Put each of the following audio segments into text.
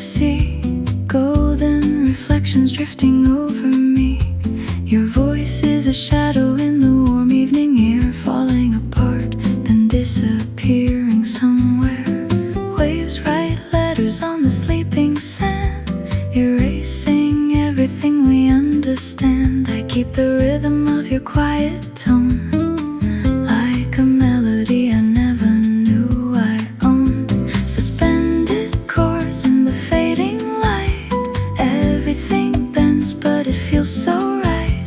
sea, golden reflections drifting over me. Your voice is a shadow in the warm evening air, falling apart, then disappearing somewhere. Waves write letters on the sleeping sand, erasing everything we understand. I keep the rhythm of your quiet tone, like a melody I never knew I owned. Suspended chords in the fading light, everything bends but it feels so right.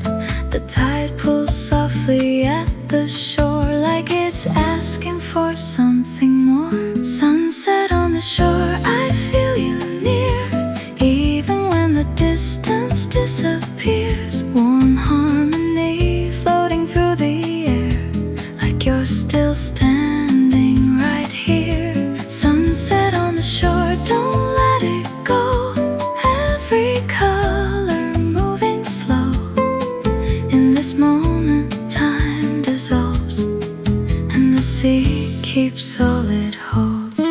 The tide pulls softly at the shore, like it's asking for something more. Sunset on the shore, I feel you near, even when the distance disappears. Warm harmony floating through the air, like you're still standing right here. Sunset on the shore, don't let it go. Every color moving slow. In this moment, time dissolves, and the sea keeps all it holds.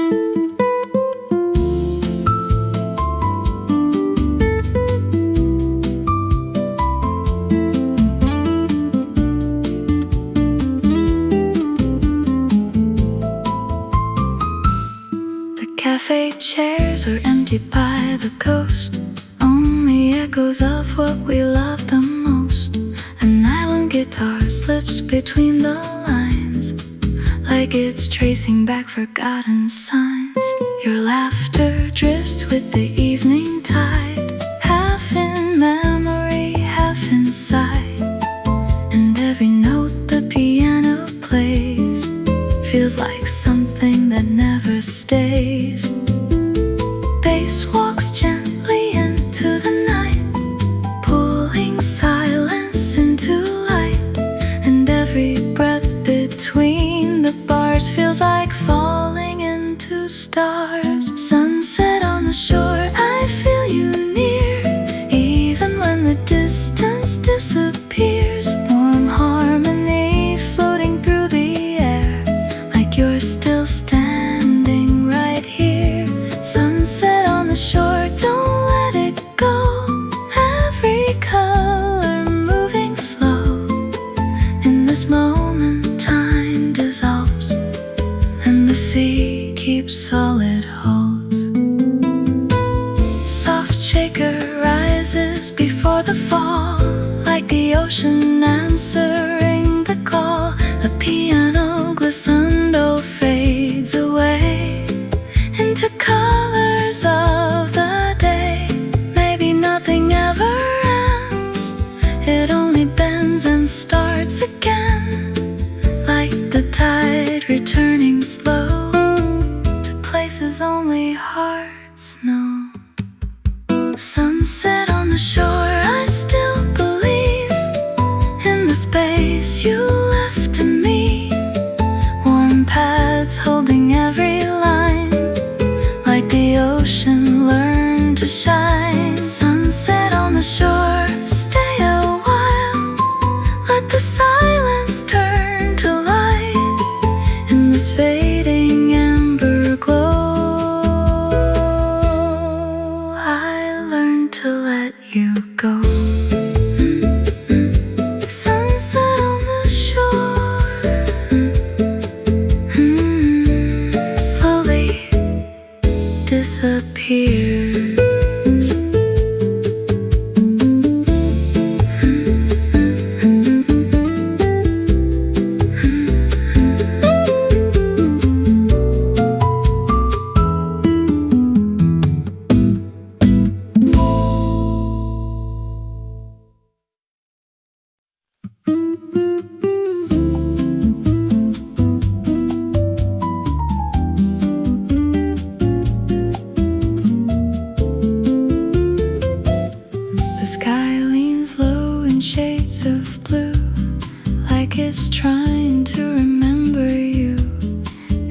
Café chairs are empty by the coast, only echoes of what we love the most. An island guitar slips between the lines, like it's tracing back forgotten signs. Your laughter drifts with the evening tide, half in memory, half inside. And every note the piano plays feels like something that never stays. Bass walks gently into the night, pulling silence into light. And every breath between the bars feels like falling into stars. Sunset on the shore, I feel you near, even when the distance disappears. Warm harmony floating through the air, like you're still standing right here. Sunset on the shore, don't let it go. Every color moving slow. In this moment, time dissolves, and the sea keeps all it holds. Soft shaker rises before the fall, like the ocean answering the call. A piano glissando fades away into colors of the day. Maybe nothing ever ends, it only bends and starts again, like the tide returning slow to places only hearts know. Sunset on the shore, I still believe in the space you left to me. Warm pads holding every line, like the ocean learned to shine. Sunset on the shore, stay a while, let the silence turn to light. In this fading amber glow, I learned to let you go. Sunset on the shore, slowly disappears. The sky leans low in shades of blue, like it's trying to remember you.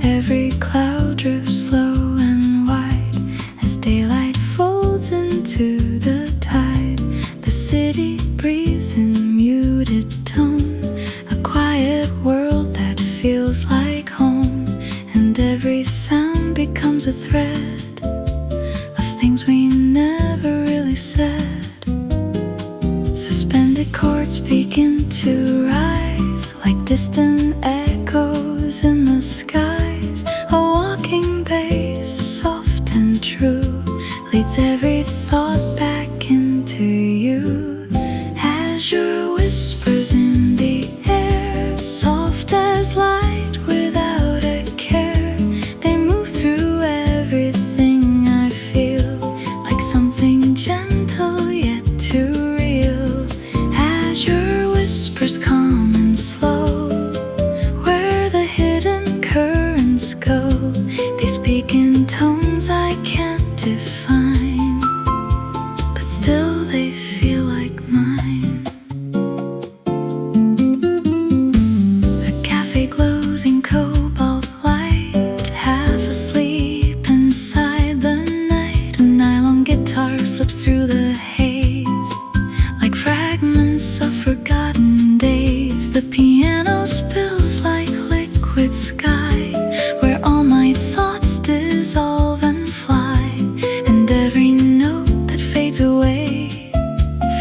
Every cloud drifts slow and wide as daylight folds into the tide. The city breathes in muted tone, a quiet world that feels like home. And every sound becomes a thread of things things we never really said. Suspended chords begin to rise like distant echoes in the skies. A walking bass, soft and true, leads every thought back into you. As your whispers in the air, soft as light without a care, they move through everything I feel, like something gentle yet too real. As your whispers calm and slow, where the hidden currents go, they speak in tones I can't define, but still they feel like mine. A cafe glows in cobalt light, half asleep inside the night. A nylon guitar slips through the haze like fragments of forgotten days. The piano spills like liquid sky, where all my thoughts dissolve and fly. And every note that fades away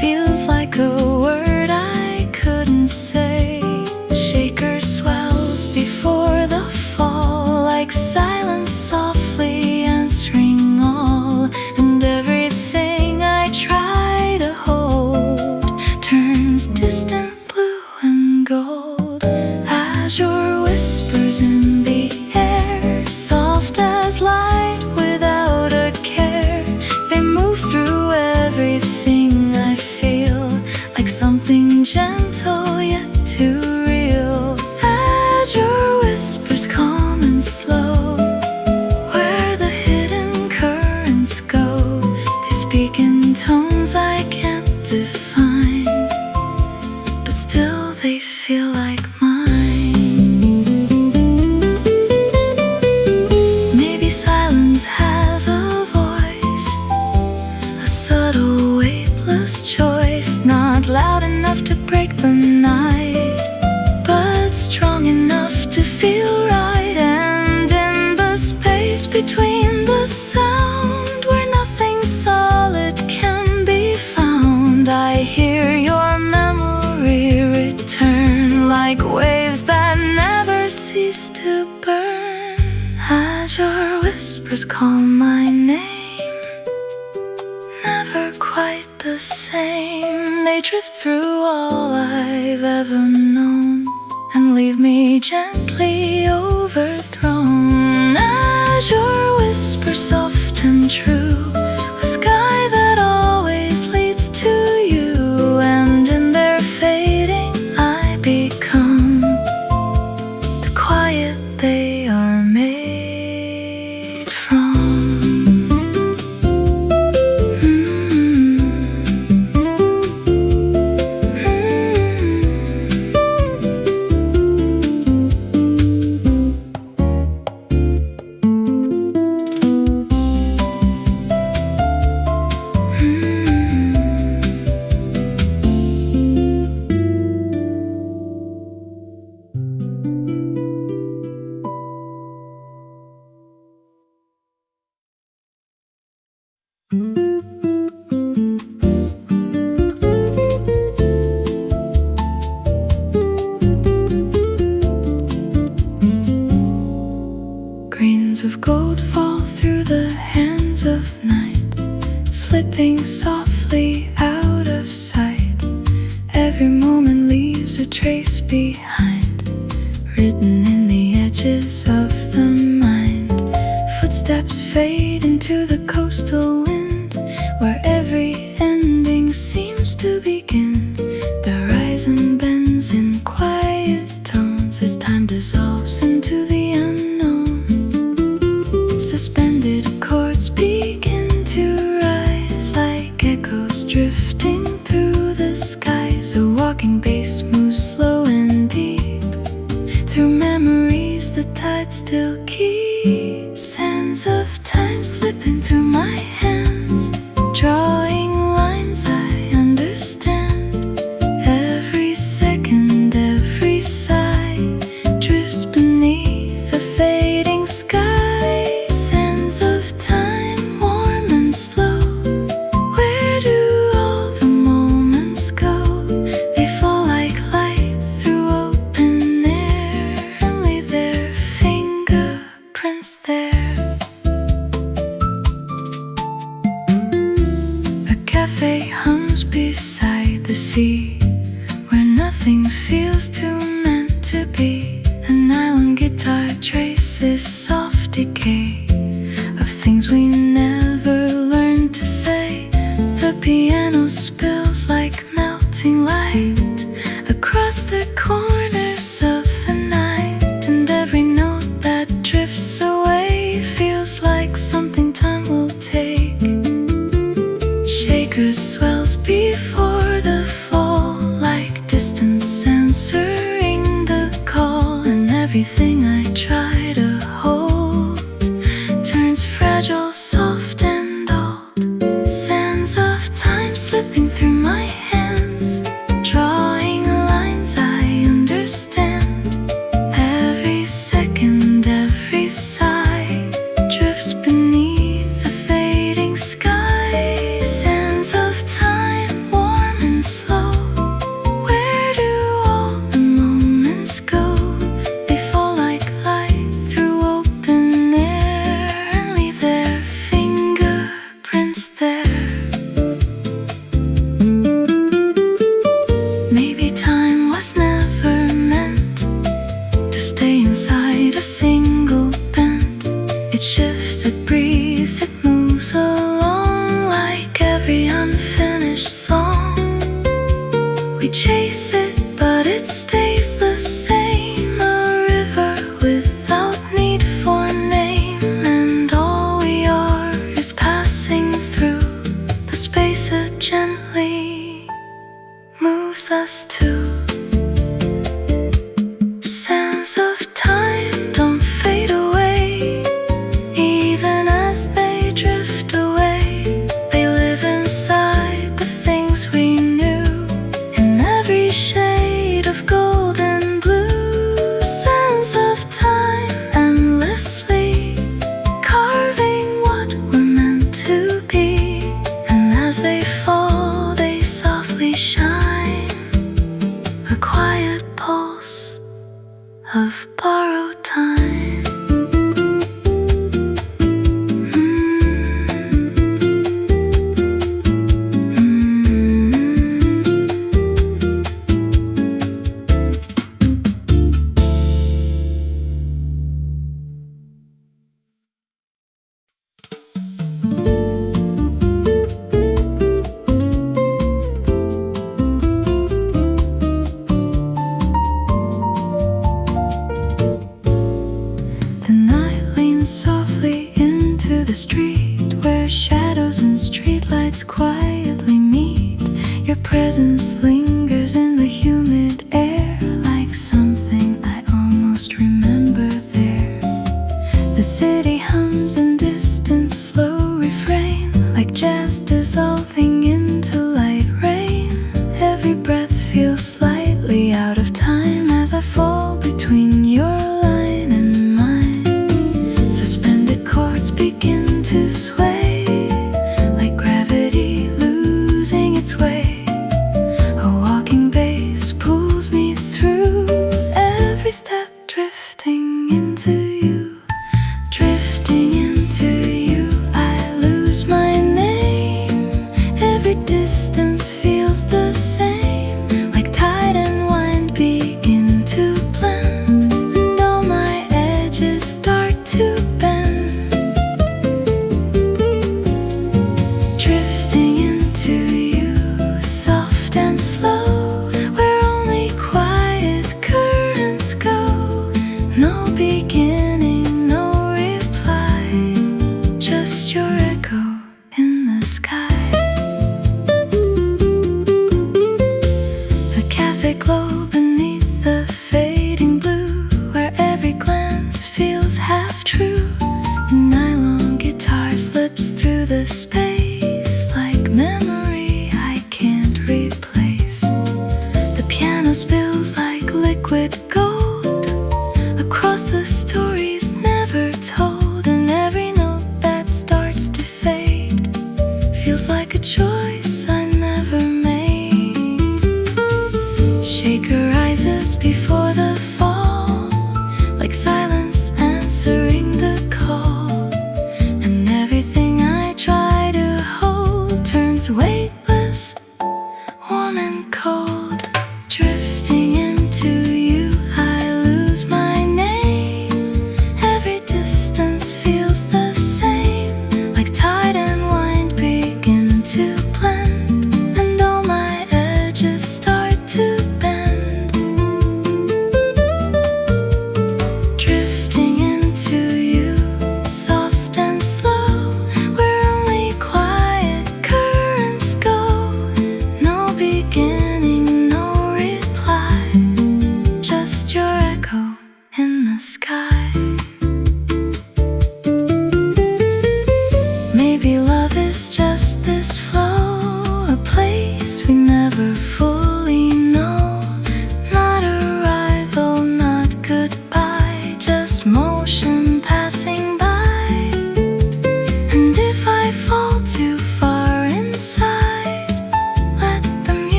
feels like a word I couldn't say. The shaker swells before the fall, like silence softly answering all. And everything I try to hold turns distant blue and gold. As your whispers in the air, soft as light without a care, they move through everything I feel, like something gentle yet too real. As your whispers calm and slow, where the hidden currents go, they speak in tones I can't define, but still they feel like mine. Maybe silence has a voice, a subtle weightless choice, not loud enough to break the night, but strong enough to feel right. And in the space between the sound, where nothing solid can be found, I hear your memory return like waves that never cease to burn. As your whispers call my name, never quite the same, they drift through all I've ever known and leave me gently overthrown. As your whisper soft and true, a sky that always leads to you. And in their fading I become the quiet they are made from. Grains of gold fall through the hands of night, slipping softly out of sight. Every moment leaves a trace behind, written in the edges of the mind. Footsteps fade into the coastal wind, where every ending seems to begin. The horizon bends in quiet tones as time dissolves into the unknown. Suspended chords begin to rise like echoes drifting through the skies. A walking bass moves slow and deep through memories the tide still keeps. Sands of time slipping through my hands, drawing lines I understand. Every second, every sigh drifts beneath the fading sky. Sands of time there. A cafe hums beside the sea, where nothing feels too meant to be. An island guitar traces soft decay of things we never learned to say. The piano spills like melting light across the corners of the night, and every note that drifts away feels like something time will take. Shaker swells before the fall, like distance answering the call, and everything I try to hold turns fragile, soft and old. Sands of time slipping through my hands, drawing lines I understand. Every second, every sigh drifts beneath the fading sky. Sands of time, warm and slow, where do all the moments go? They fall like light through open air and leave their fingerprints there. Maybe time was never meant to stay inside a single bend. It shifts, it breathes, it moves along like every unfinished song. We chase it, but it stays the same, a river without need for name, and all we are is passing through the space it gently moves us to. Sands of time don't fade away, even as they drift away. They live inside the things we knew, in every shade of gold and blue. Sands of time endlessly carving what we're meant to be, and as they fall they softly shine, a quiet pulse of borrowed time. The night leans softly into the street, where shadows and streetlights quietly meet. Your presence lingers in the humid air, like something I almost remember there. The city hums in distant slow refrain, like jazz dissolving into light rain. Every breath feels slightly out of time as I fall between your line and mine. Suspended chords begin to sway, like gravity losing its way. A walking bass pulls me through, every step drifting into you. Drifting into you, I lose my name. Every distance feels the same, like tide and wind begin to blend, and all my edges start to bend. Drifting into you, soft and slow, where only quiet currents go. No beginning, no reply, just your echo in the sky. A cafe glow beneath the fading blue, where every glance feels half true. A nylon guitar slips through the space, like memory I can't replace. The piano spills like liquid gold across the stories never told, and every note that starts to fade feels like a choice I never made. Shaker rises before the fall, like silence answering the call.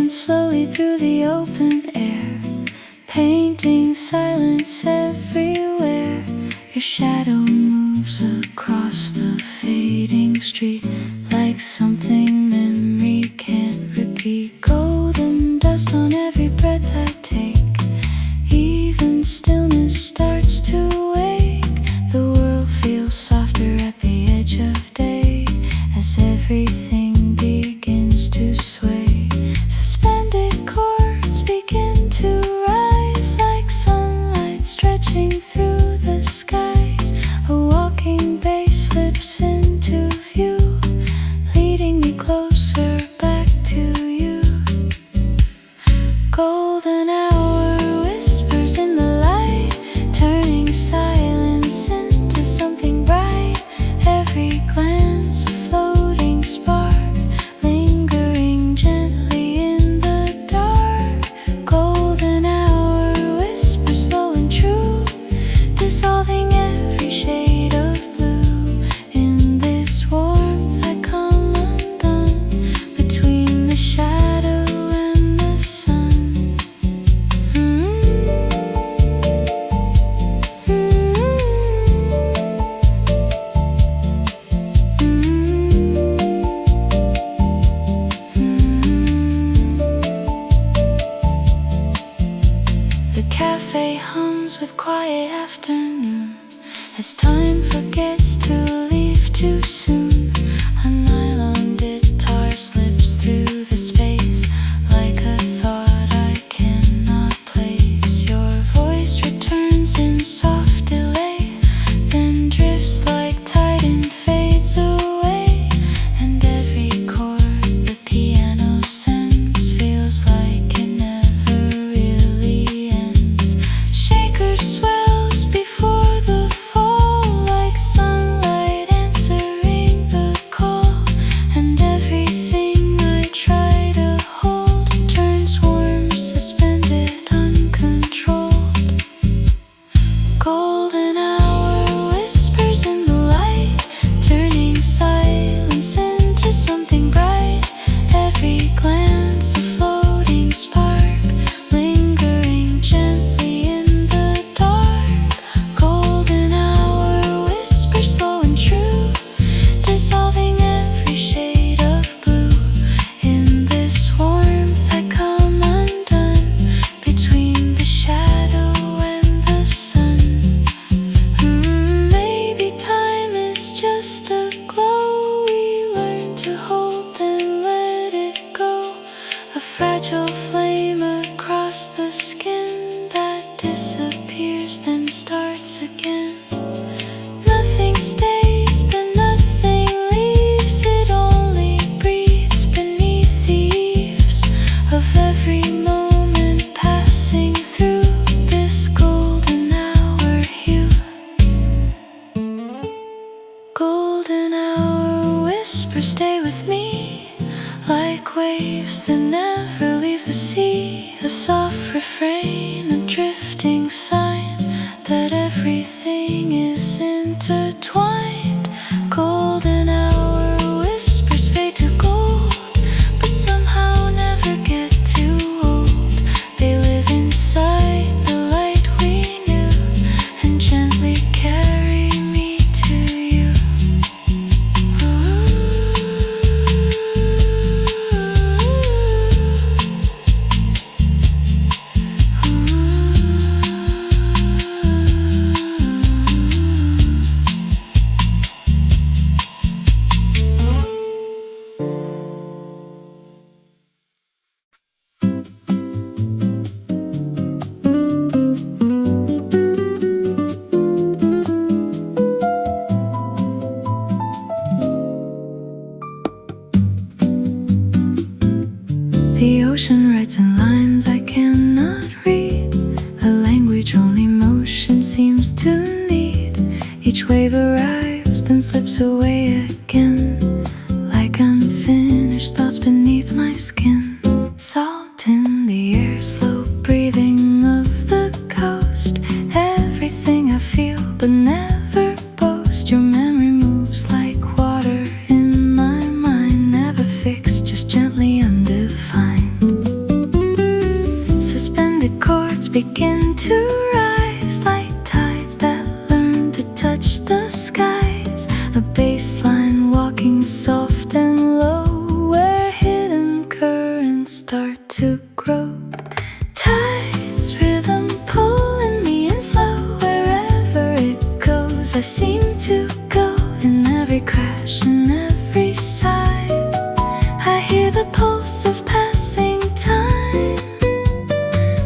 turn slowly through the open air, painting silence everywhere. Your shadow moves across the fading street like something memory can't repeat. Golden dust on every breath I take, even stillness starts to wake. The world feels softer at the edge of day as everything begins to sway. Suspended chords begin to rise like sunlight stretching through the skies. A walking bass slips into view, leading me closer back to you. Golden hour whispers in the light, turning silence into something bright. Every glance a floating spark, lingering gently in the dark. Golden hour whispers slow and true, dissolving every shade of blue. In this warmth I come undone, between the shadow and the sun. The cafe hums with quiet afternoon as time forgets to leave too soon. A nylon guitar slips through the space like a thought I cannot place. Your voice returns in soft delay, then drifts like tide and fades away. And every chord the piano sends feels like it never really ends. Shaker swells before the fall like sunlight answering the call. And everything I try to hold turns warm, suspended, uncontrolled. Golden hour whispers in the light, turning silence into something bright. Every glance a floating spark, lingering gently in the dark. Golden hour whispers slow and true, dissolving every shade of blue. In this warmth I come undone, between the shadow and the sun. Maybe time is just a glow we learn to hold, then let it go. A fragile flame across the skin that disappears, then starts again. Nothing stays, but nothing leaves. It only breathes beneath the eaves of every moment passing through this golden hour hue. Golden hour whispers stay with me like waves that never leave the sea. A soft refrain, a drifting sign that everything is intertwined. Golden hour whispers fade to gold, but somehow never get too old. They live inside the light we knew and gently carry me to you. The ocean writes in lines I cannot read, a language only motion seems to need. Each wave arrives, then slips away again, like unfinished thoughts beneath my skin. Salt in the air, slow breathing of the coast. Everything I feel but never boast. Your memory moves like water in my mind, never fixed, just gently undefined. soft and low, where hidden currents start to grow. Tides, rhythm pulling me in slow. Wherever it goes, I seem to go. In every crash, in every sigh, I hear the pulse of passing time.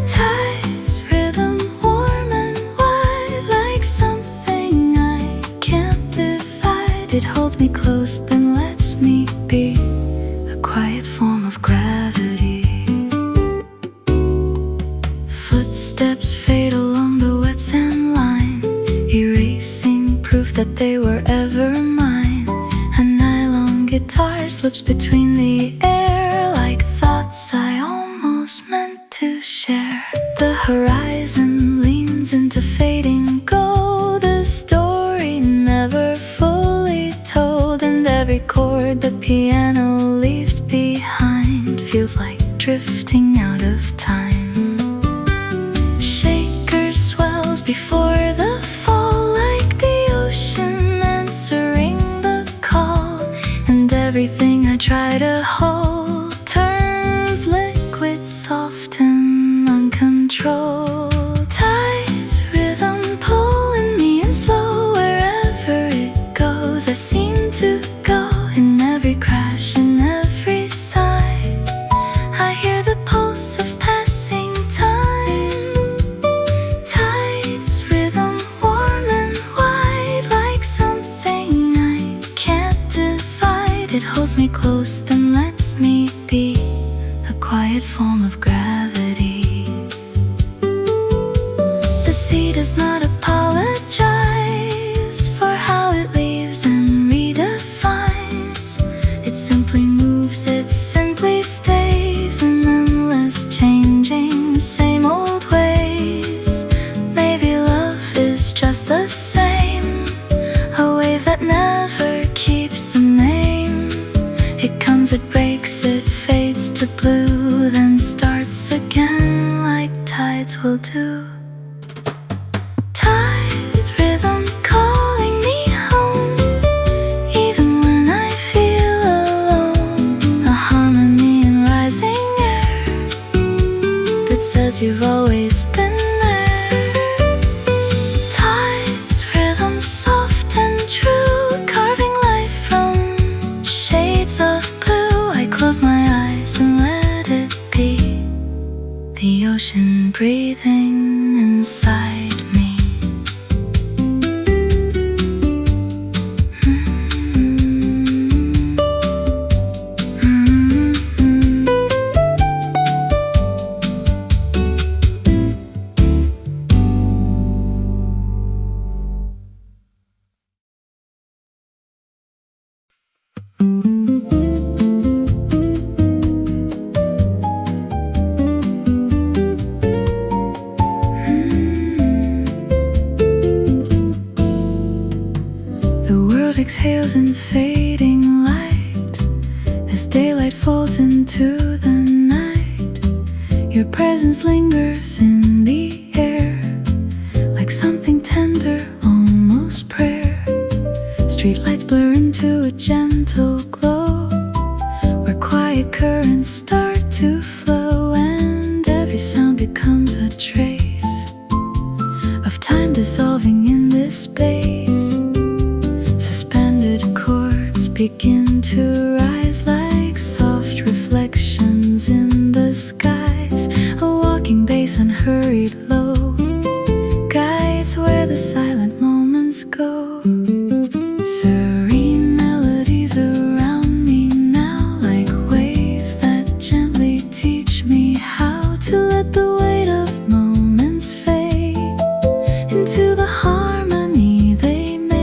Tides, rhythm warm and wide, like something I can't divide. It holds me close, then lets me be, a quiet form of gravity. Footsteps fade along the wet sand line, erasing proof that they were ever mine. A nylon guitar slips between the air, like thoughts I almost meant to share. The horizon leans into fading gold, a story never fully told. And every chord the piano leaves behind feels like drifting out of time. Shaker swells before the fall, like the ocean answering the call. And everything I try to hold turns liquid, soft and uncontrolled. Tides, rhythm pulling me in slow. Wherever it goes, I seem to go. In every crash, in every sigh, I hear the pulse of passing time. Tides, rhythm warm and wide, like something I can't divide. It holds me close, then lets me be, a quiet form of gravity. The sea does not apologize for how it leaves and redefines. It simply moves, it simply stays, in endless changing, same old ways. Maybe love is just the same, a wave that never keeps a name. It comes, it breaks, it fades to blue, then starts again like tides will do. Tides, rhythm calling me home, even when I feel alone. A harmony in rising air that says you've always been there. Tides, rhythm soft and true, carving life from shades of blue. I close my eyes and let it be, the ocean breathing inside me. The world exhales in fading light as daylight folds into the night. Your presence lingers in the air, like something tender, almost prayer. Streetlights blur into a gentle glow, where quiet currents start to flow. And every sound becomes a trace of time dissolving in this space. Suspended chords begin to rise like soft reflections in the skies. A walking bass unhurried low guides where the silent moments go. Serene melodies around me now, like waves that gently teach me how to let the weight of moments fade into the harmony they make.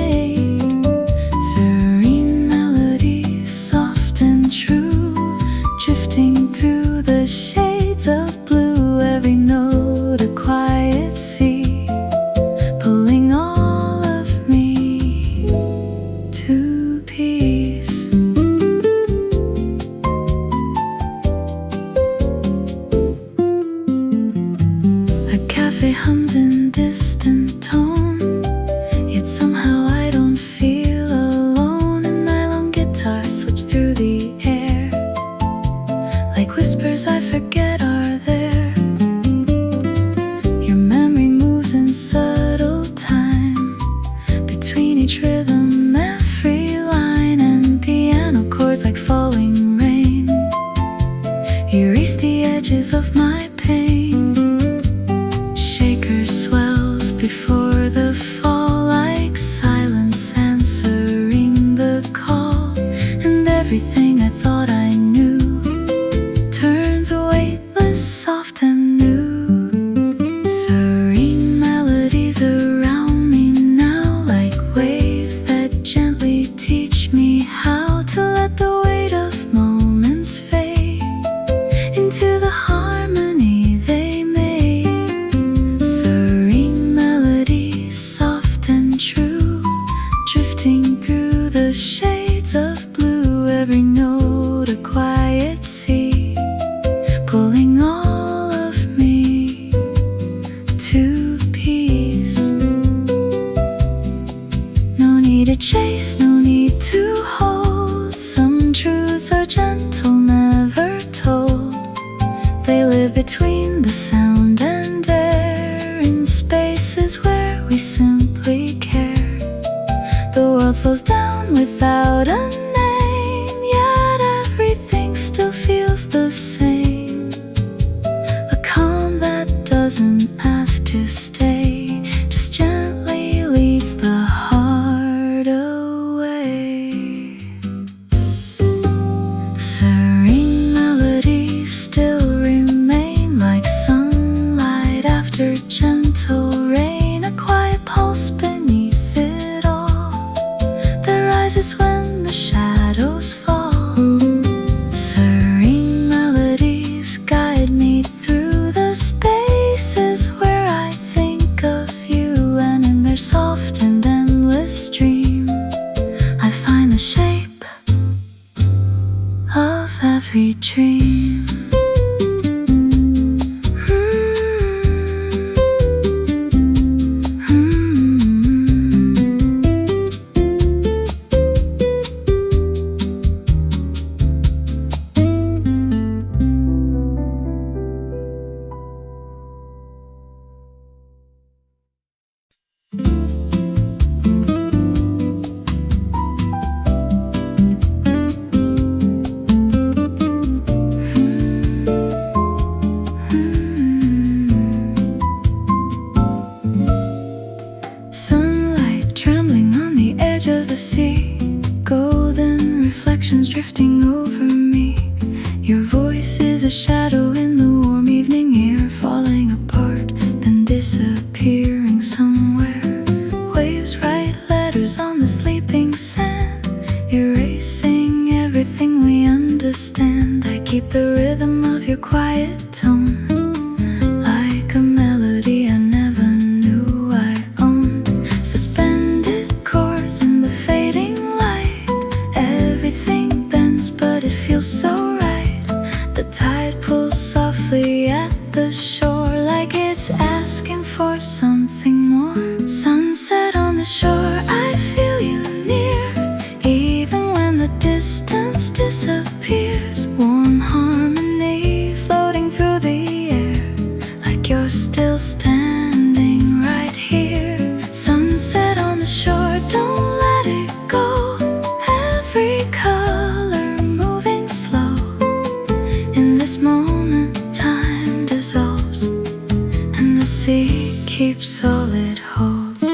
edges of my pain. Shaker swells before the fall, like silence answering the call. And everything I thought I knew turns weightless, soft and new. Serene melodies around me now, like waves that gently teach me how to let the weight of moments fade into the harmony they made. Serene melodies, soft and true, drifting through the shades of blue. Every note a quiet sea, pulling all of me to peace. No need to chase, no need to hold. Some truths are gentle, never told. They live between the sound and air, in spaces where we simply care. The world slows down without a name, yet everything still feels the same. A calm that doesn't ask to stay, just gently leads the heart away. Serene melodies still remain, like sunlight after gentle rain. A quiet pulse beneath it all, that rises when the shadows fall. Serene melodies guide me through the spaces where I think of you, and in their soft and endless stream I find the shape of every dream. Sunlight trembling on the edge of the sea, golden reflections drifting over me. Your voice is a shadow in the warm evening air, falling apart, then disappearing somewhere. Waves write letters on the sleeping sand, erasing everything we understand. I keep the rhythm of your quiet tone, like a melody I never knew I owned. Suspended chords in the fading light, everything bends but it feels so right. The tide pulls softly at the shore, like it's asking for something more. Sunset on the shore, I feel you near, even when the distance disappears. Warm harmony floating through the air, like you're still standing right here. Sunset on the shore, don't let it go. Every color moving slow. In this moment time dissolves, and the sea keeps all it holds.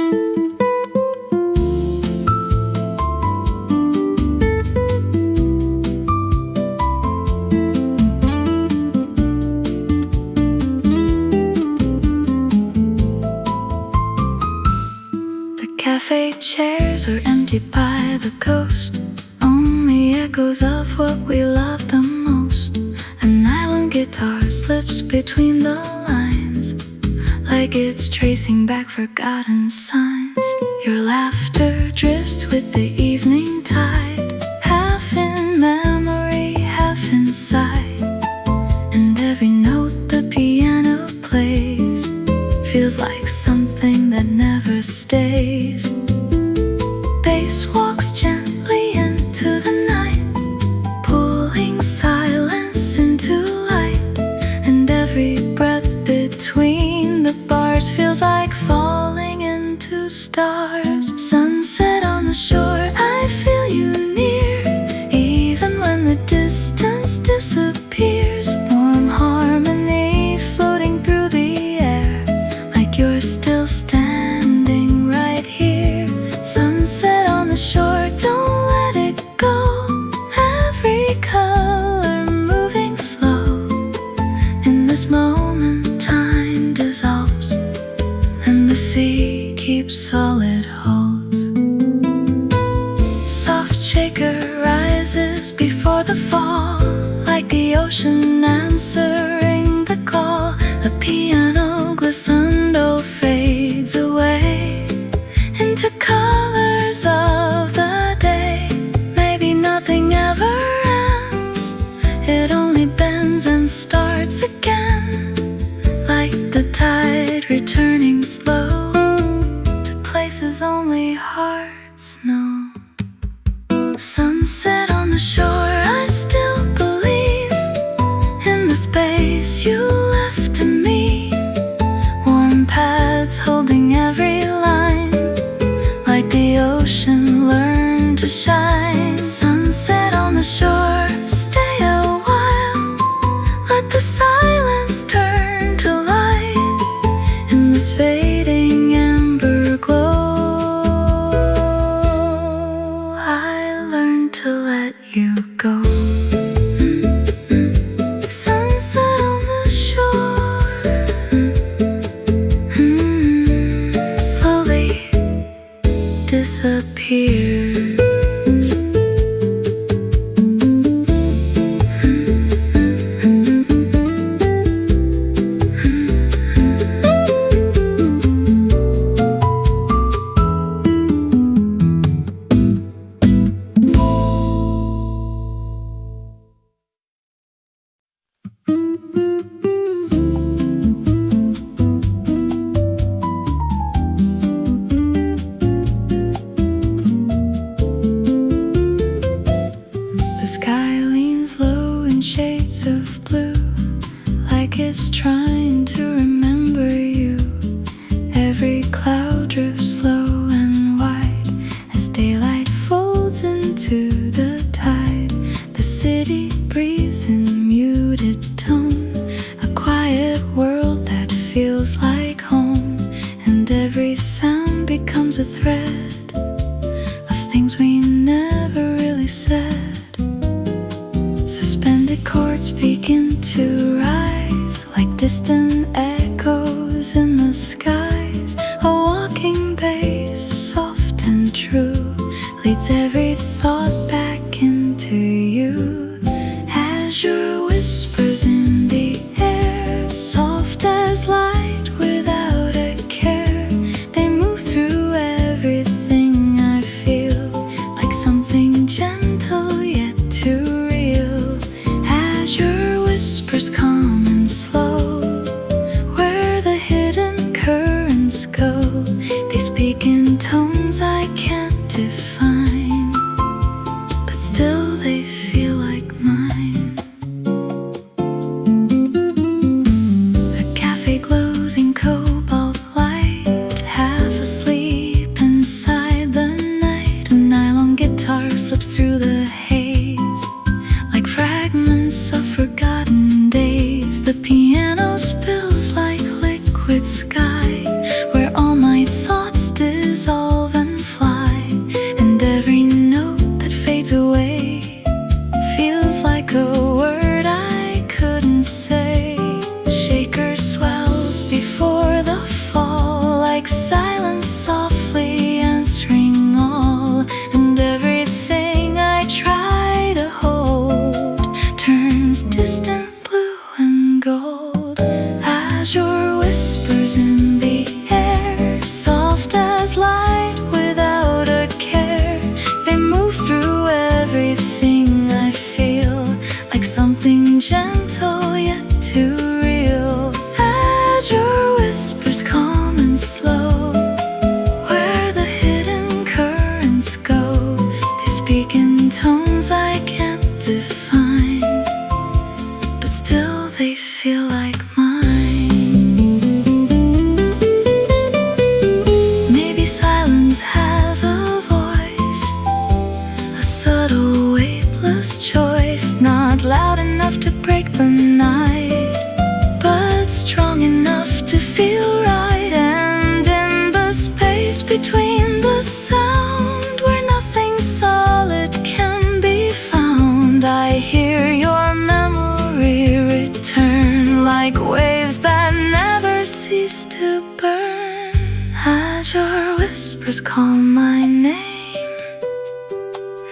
The cafe chairs are empty by the coast, only echoes of what we love the most. An island guitar slips between the lines, like it's tracing back forgotten signs. Your laughter drifts with the evening tide, half in memory, half inside. And every note the piano plays feels like something that never stays. Bass walks gently into the night, pulling silence into light. And every breath between the bars feels like falling into stars. Sunset on the shore, I feel you near, even when the distance disappears. this moment time dissolves, and the sea keeps all it holds. Soft shaker rises before the fall, like the ocean answering the call. The piano glissando fades away into colors of the day. Maybe nothing ever ends, it only bends and starts again, like the tide returning slow to places only hearts know. Sunset on the shore, I still believe in the space you left to me. Warm pads holding every line, like the ocean learned to shine. Sunset on the shore, stay a while, let the silence turn to light in this fading amber glow. I learned to let you go. Sunset on the shore, slowly disappears. The sky leans low in shades of blue, like it's trying to remember you. Every cloud drifts slow and wide as daylight folds into the tide. The city breathes in muted tone, a quiet world that feels like home. And every sound becomes a thread of things we never really said. Suspended chords begin to rise, like distant echoes in the skies. A walking bass, soft and true, leads every thought back into you. Azure whispers in the air, soft as light without a care. They move through everything I feel, like something gentle yet too real. Azure whispers calm and slow, where the hidden currents go. They speak in tones I can't define, but still they feel like mine. The cafe glows in cobalt light, half asleep inside the night. A nylon guitar slips through the haze, like fragments of forgotten days. The piano spills like liquid sky, where all my thoughts dissolve and fly. And every note that fades away feels like a word I couldn't say. Shaker swells before the fall, like silence softly answering all. And everything I try to hold turns distant blue and gold. Azure whispers in the air, soft as light without a care. They move through everything I feel, like something gentle yet too real. Azure whispers calm and slow, where the hidden currents go. They speak in tones I can't define, but still they feel like mine. Maybe silence has a voice, a subtle weightless choice, not loud enough to break the night, but strong enough to feel right. And in the space between the sound, where nothing solid can be found, I hear your memory return, like waves call my name,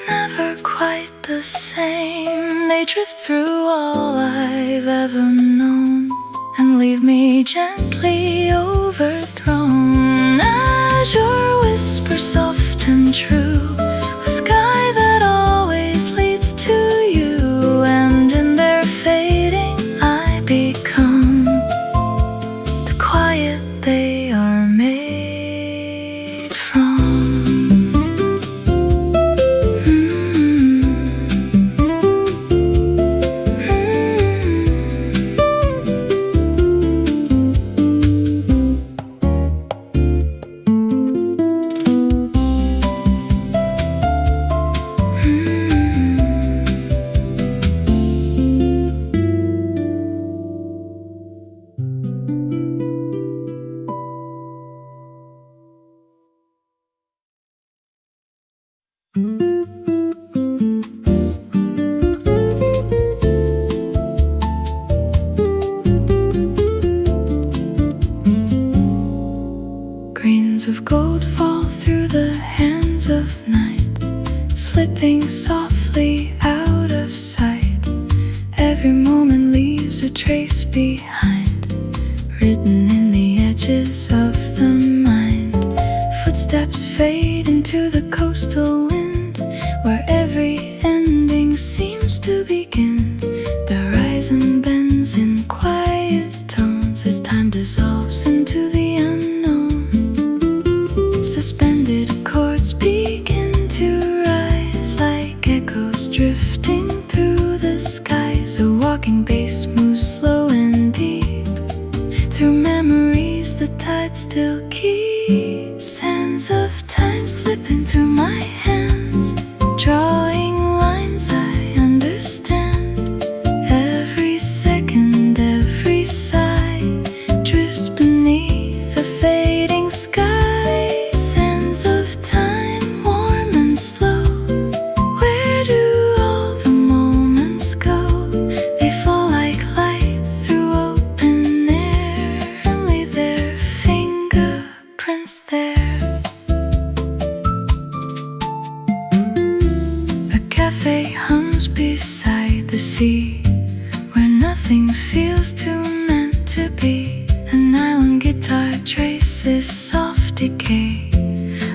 never quite the same. They drift through all I've ever known and leave me gently overthrown. As your whisper soft and true, the sky that always leads to you, and in their fading I become the quiet they are made from. Grains of gold fall through the hands of night, slipping softly out of sight. Every moment leaves a trace behind, written in the edges of the mind. Footsteps fade into the coastal wind, where every ending seems to begin. The horizon bends in quiet tones as time dissolves into the unknown. Suspended chords begin to rise like echoes drifting through the skies. A walking bass moves slow and deep through memories the tide still keeps. Sands of time slipping through my hands, drawing lines I understand. Every second, every sigh drifts beneath the fading sky. Sands of time, warm and slow, where do all the moments go? They fall like light through open air and leave their fingerprints there. A cafe hums beside the sea, where nothing feels too meant to be. An island guitar traces soft decay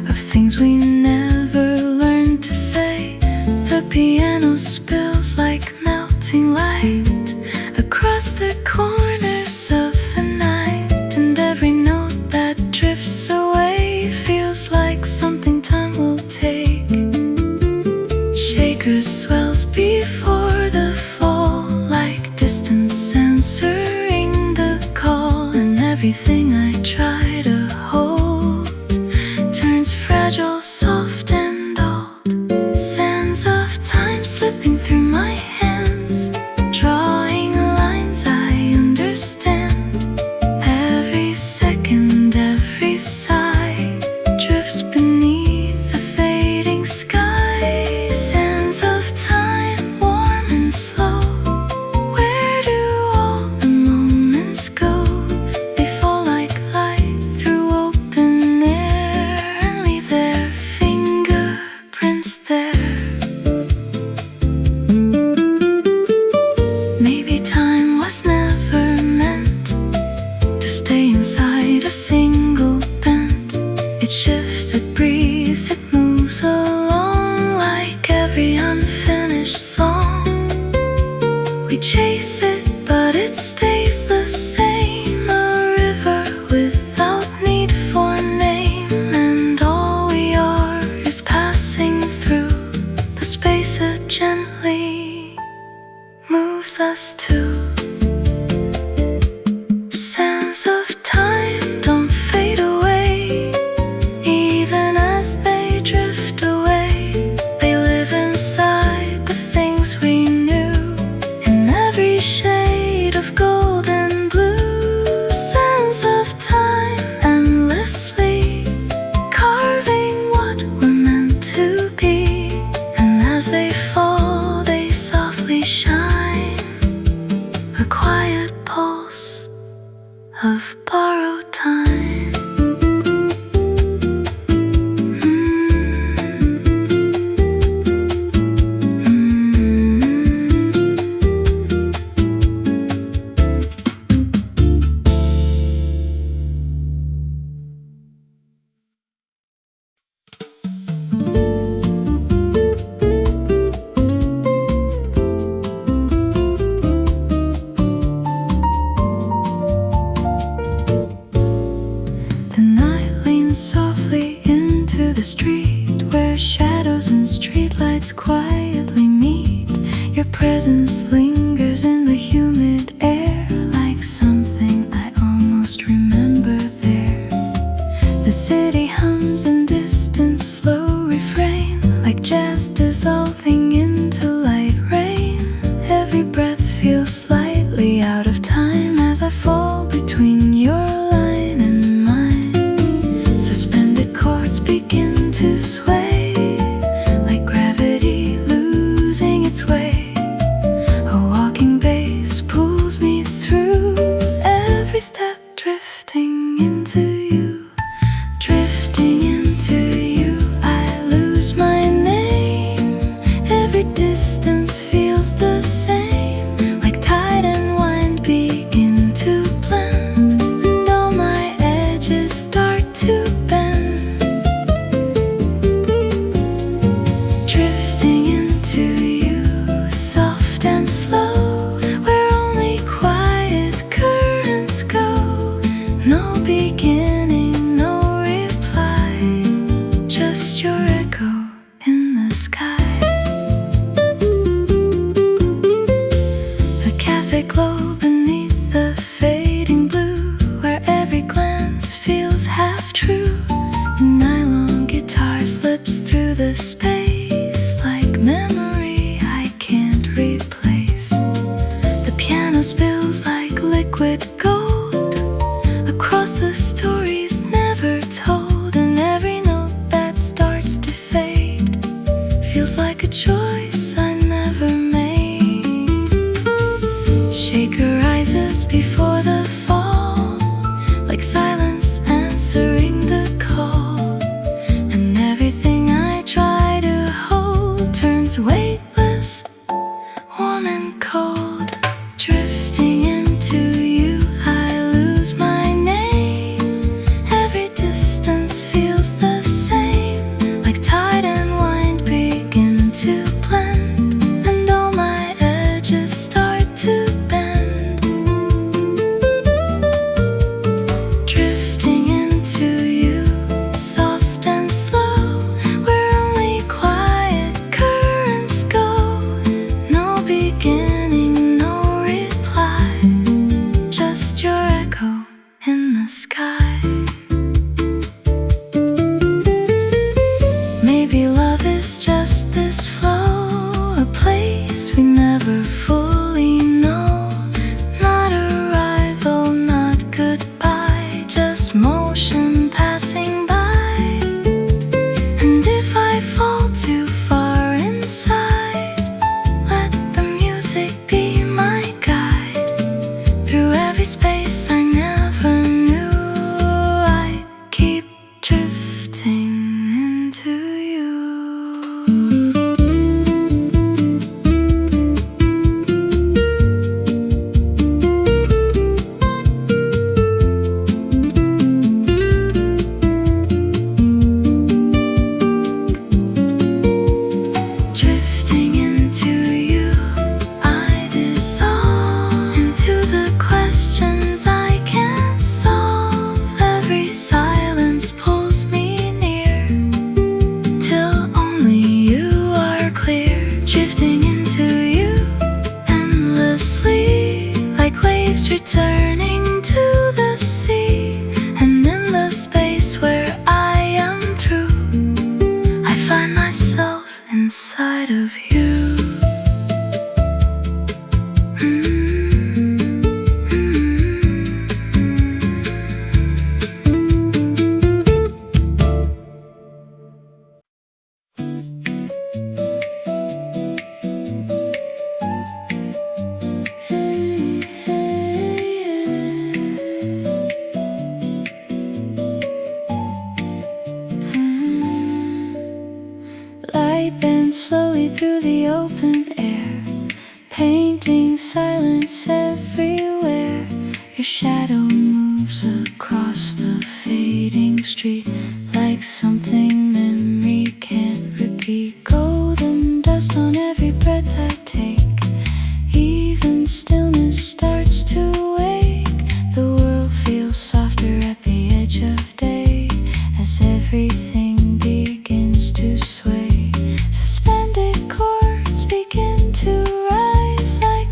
of things we never learned to say. The piano spills like melting light across the corners of the night, and every note that drifts away feels like something time will take. Shakers swells before the fall, like distance answering the call, and everything I try to hold turns fragile, soft and old. Sands of time slipping through my hands, drawing lines I understand. Every second, every sigh drifts beneath the fading sky. Sands of time, warm and slow, where do all the moments go? They fall like light through open air and leave their fingerprints there. Maybe time was never meant to stay inside a single bend. It shifts, it breathes, it moves along like every unfinished song. We chase it, but it stays the same. A river without need for a name, and all we are is passing through the space it gently moves us to. Sands of time don't fade away, even as they drift away. They live inside the things we knew, in every shade of gold and blue. Sands of time endlessly carving what we're meant to be, and as they fall they softly shine, a quiet pulse of borrowed time. lingers in the humid air, like something I almost remember there. The city hums in distant slow refrain, like jazz dissolving into light rain. Every breath feels slightly out of time as I fall between your line and mine. Suspended chords begin to sway, like gravity losing its way. A walking bass pulls me through, every step drifting into you. Drifting into you, I lose my name. Every distance feels the same, like tide and wind begin to blend, and all my edges start to bend. Drifting into you, soft and slow, where only quiet currents go. No beginning, no reply, just your echo in the sky. A cafe glow beneath the fading blue, where every glance feels half true. The nylon guitar slips through the space, like memory I can't replace. The piano spills like liquid gold across the stories never told, and every note that starts to fade feels like a choice I never made. Shaker rises before the fall, like silence answering the call, and everything I try to hold turns weightless, warm and cold. Drifting into you, I lose my name. Every distance feels the same, like tide and wind begin to blend, and all my edges start to bend. Drifting into you, soft and slow, where only quiet currents go. No beginning, no reply, just your echo in the sky. Maybe love is just this flow, a place we never fully know. Not arrival, not goodbye, just motion passing by. And if I fall too far inside, let the music be my guide. Through every space I never knew, I keep drifting into you. Drifting into you, I dissolve into the questions I can't solve. Every silence pulls me near, till only you are clear. Drifting into you endlessly, like waves returning to the sea. And in the space where I am through, I find myself inside of you. Light bends slowly through the open air, painting silence everywhere. Your shadow moves across the fading street, like something memory can't repeat. Golden dust on every breath I take, even stillness starts to wake. The world feels softer at the edge of day, as everything begins to sway. Suspended chords begin to rise, like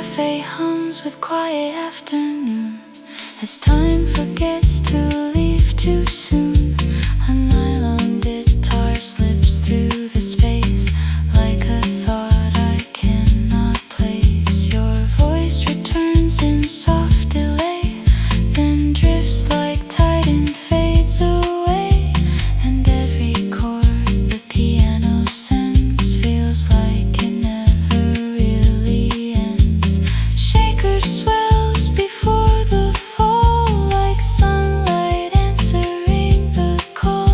Café hums with quiet afternoon as time forgets to leave too soon. A nylon guitar slips through the space like a thought I cannot place. Your voice returns in soft delay, then drifts like tide and fades away. And every chord the piano sends feels like it never really ends. Shaker swells before the fall like sunlight answering the call.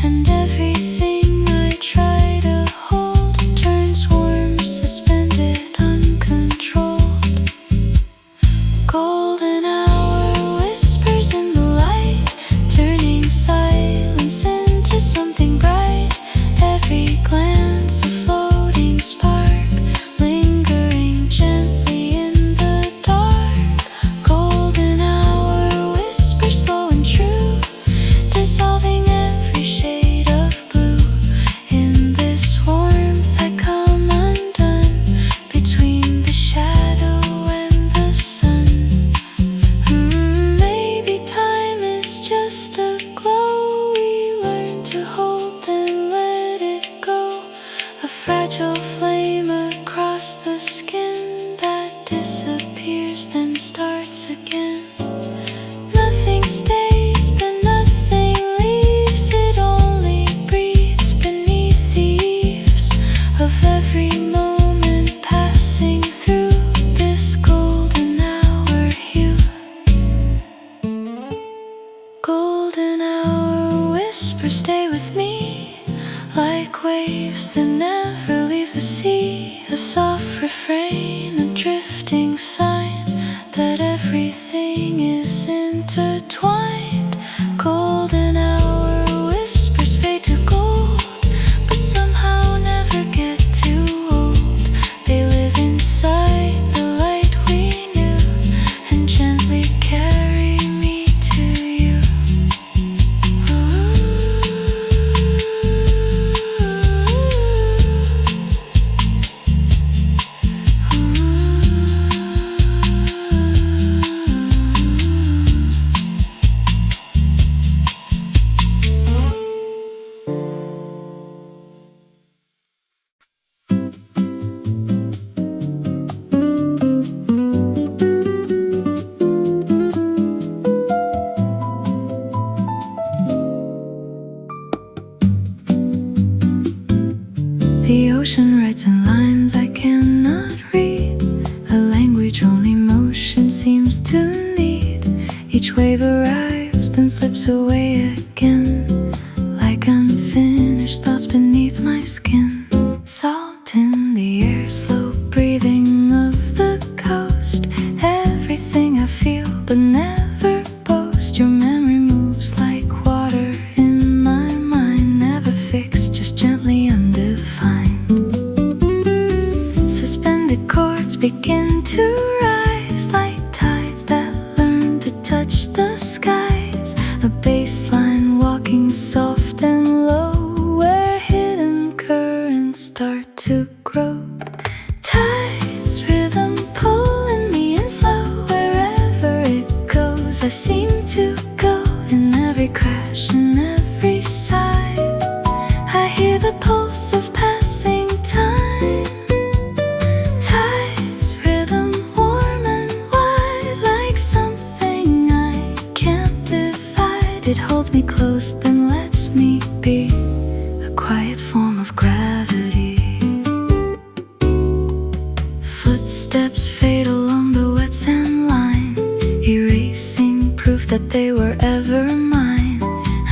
And everything I try to hold turns warm, suspended, uncontrolled. Golden hour whispers in the light, turning silence into something bright. Every glance a floating spark, lingering gently in the dark. Golden hour whispers slow and true, dissolving every shade of blue. In this warmth I come undone, between the shadow and the sun. Maybe time is just a glow we learn to hold, then let it go. A fragile flame across the skin that disappears, then starts again. Nothing stays, but nothing leaves. It only breathes beneath the eaves of every moment passing through this golden hour hue. Golden hour whispers stay with me like waves that never leave the sea. A soft refrain, a drifting sign that everything is intertwined. Golden hour whispers fade to gold, but somehow never get too old. They live inside the light we knew and gently carry me to you. The ocean writes in lines I cannot read, a language only motion seems to need. Each wave arrives, then slips away again, like unfinished thoughts beneath my skin. Salt in the air, slow breathing of the coast. Everything I feel but never boast. Your memory moves like water in my mind, never fixed, just gently undefined. Suspended chords begin to rise like tides that learn to touch the skies. A bass line walking soft and low, where hidden currents start to grow. Tides, rhythm pulling me in slow. Wherever it goes, I seem to go. In every crash, in every sigh, I hear the pulse of passing time. Tides, rhythm warm and wide, like something I can't divide. It holds me close, then lets me be, a quiet form of gravity. Footsteps fade along the wet sand line, erasing proof that they were ever mine.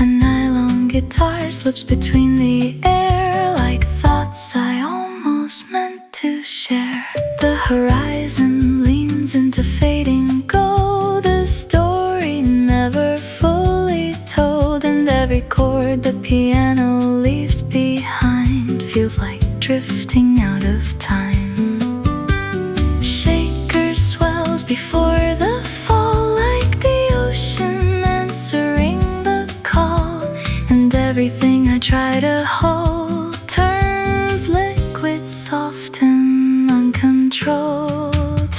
A nylon guitar slips between the air like thoughts I almost meant to share. The horizon leans into fading gold, a story never fully told. And every chord the piano leaves behind feels like drifting out of time. Shaker swells before the fall like the ocean answering the call. And everything I try to hold turns liquid, soft and uncontrolled.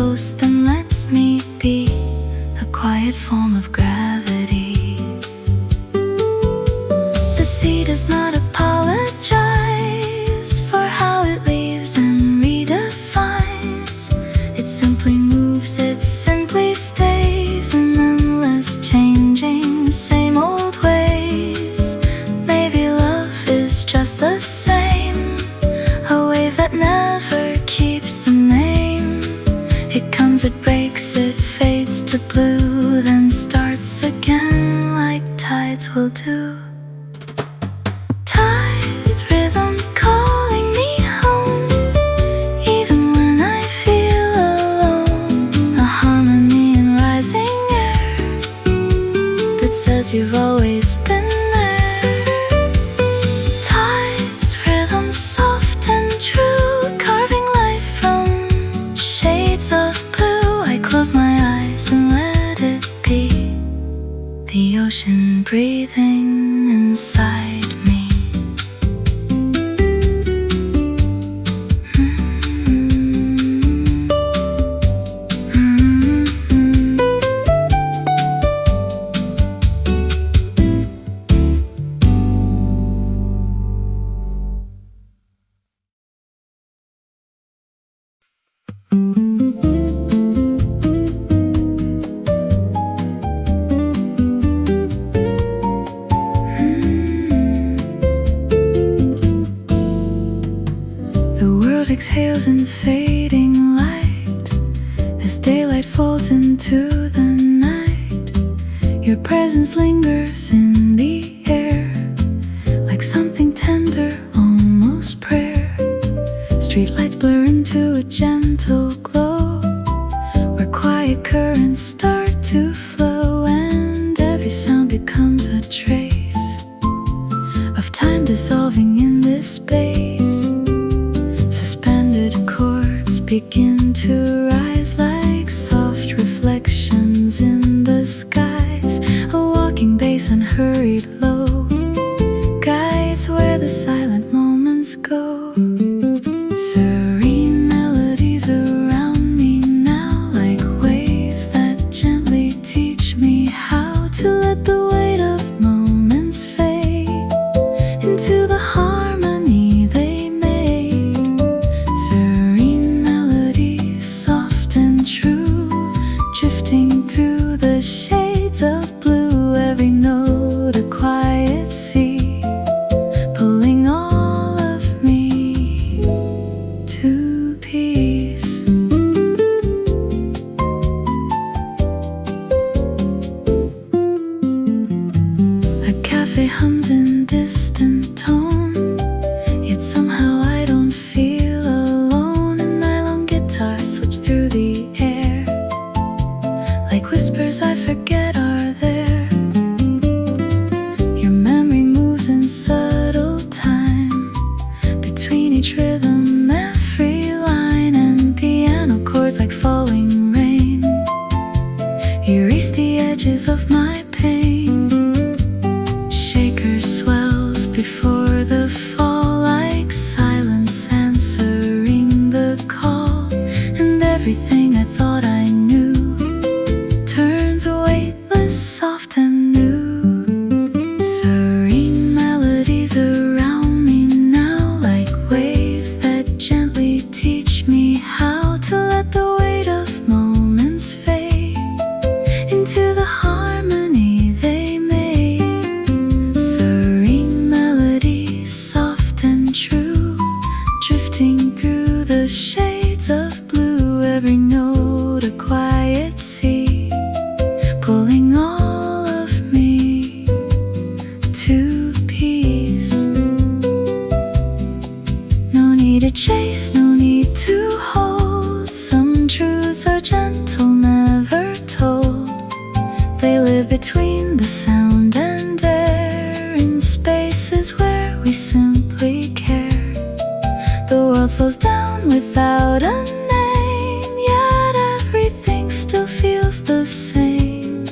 coast, then lets me be a quiet form of gravity. The sea does not apologize for how it leaves and redefines. It simply moves, it simply stays in endless changing, same old ways. Maybe love is just the same, a wave that never keeps a name. It comes, it breaks, it fades to blue, then starts again like tides will do. Tides, rhythm calling me home, even when I feel alone. A harmony in rising air that says you've always been there. Tides, rhythm soft and true, carving life from shades of blue. I close my eyes and let it be, the ocean breathing inside me. Exhales in fading light as daylight falls into the night. Your presence lingers in the air like something tender, almost prayer. Streetlights blur into a gentle glow where quiet currents start to flow, and every sound becomes a trace of time dissolving in this space. Suspended chords begin to rise like soft reflections in the skies. A walking bass, unhurried low, guides where the silent moments go. Serene melodies around me now, like waves that gently teach me how to let the weight of moments fade into the harmony they made. Serene melodies, soft and true, drifting through the shades of blue. Every note a quiet sea, pulling all of me to peace. A cafe hums in distant tone, yet somehow I don't feel alone. An nylon guitar slips through the air like whispers I forget are there. Your memory moves in subtle time between each rhythm, every line, and piano chords like falling rain erase the edges of my pain. Shaker swells before the fall like silence answering the call, and everything I thought I knew turns weightless, soft and new. Serene melodies around me now, like waves that gently teach me how to let the weight of moments fade into the harmony they made. Serene melodies, soft and true, drifting through the shades of blue. Every note a quiet sea, pulling all of me to peace. No need to chase, no need to hold. Some truths are gentle, never told. They live between the sound and air, in spaces where we simply care. The world slows down without a name, yet everything still feels the same.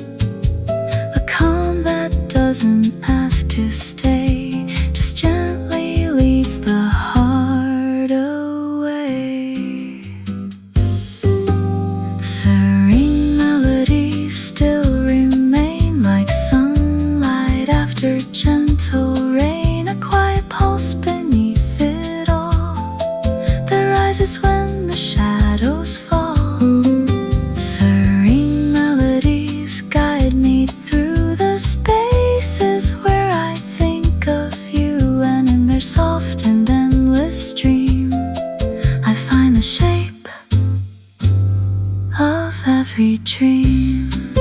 A calm that doesn't ask to stay, just gently leads the heart away. every dream.